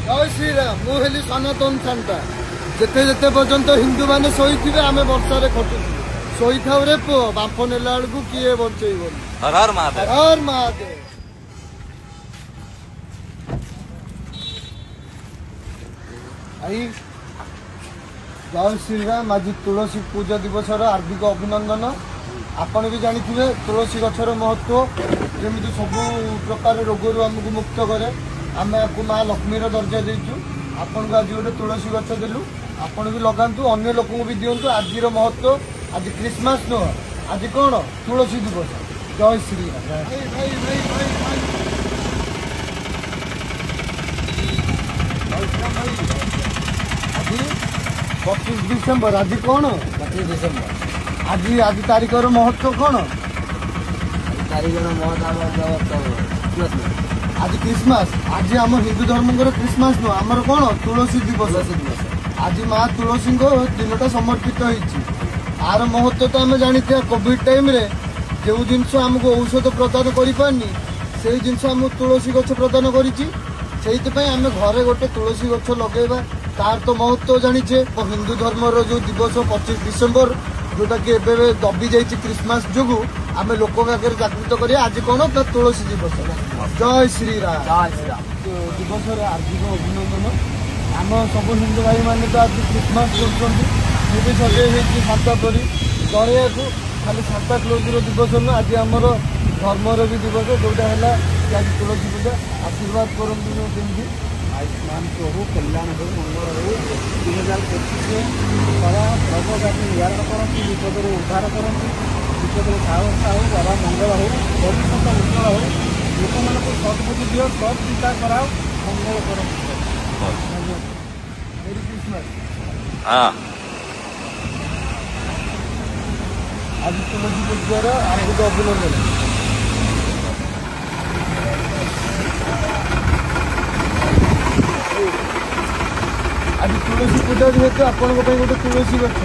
जय श्रीराम मुझे सनातन सांता जिते जिते पर्यंत हिंदू मैंने शोथे आम वर्षा खटु शोई था रे पुओ बांफ नेला बेलू किए बचेब हर हर महादेव हर महादेव। आई जय श्रीराम आज तुलसी पूजा दिवस हार्दिक अभिनंदन। आपण भी जानी तुलसी गछर महत्व जमी सबू प्रकार रोगर आमको मुक्त करे। आम आपको माँ लक्ष्मीर दर्जा देचु आपन को आज गोटे तुलसी गछ देलु आपण भी लगातु अन्य लोक भी दिंतु। आज महत्व आज क्रिसमस नुह आज कौन तुलसी दिवस। जय श्रीराम। आज 25 डिसेम्बर आज कौन 25 डिसेम्बर आज आज तारीखर महत्व कौन तारीखर महत्व आज क्रिसमस आज आम हिंदू धर्म क्रिसमस नुह आमर कौन तुलसी दिवस। आज माँ तुलसी दिनटा समर्पित होती आर महत्व तो आम जानी कोविड टाइम रे जो जिनस आमको औषध प्रदान करें से जिनस आम तुलसी गछ प्रदान करें आम घरे गोटे तुलसी गछ लगेगा तार तो महत्व जानीचे। हिंदू धर्म जो दिवस 25 डिसेम्बर जोटा कि दबी जाइए क्रिसमस जो आम लोक आगे जागृत करें आज कौन तुलसी दिवस। जय श्रीराम दिवस हार्दिक अभिनंदन। आम सब हिंदू भाई मैंने तो आज क्रिसमस कर सजे सांता परी जड़े को खाली सांता क्लोज दिवस नुह आज आमर धर्मर भी दिवस जोटा है आज तुलसी पूजा आशीर्वाद करती आयुष्मान प्रभु कल्याण हो मंगल हो 2025 सारा सर्वव्यापी निवारण करती विपद उद्धार करती विपद साहस हो बाबा मंगल हो भविष्य उज्जवल हो लोक मान सद्बुद्धि दियो सब चिंता कराओ मंगल कर। मेरी क्रिसमस आज तुलसी पूजार हार्दिक अभिनंदन। आज तुलसी पूजा जेहेतु आपण गोटे तुलसी गछ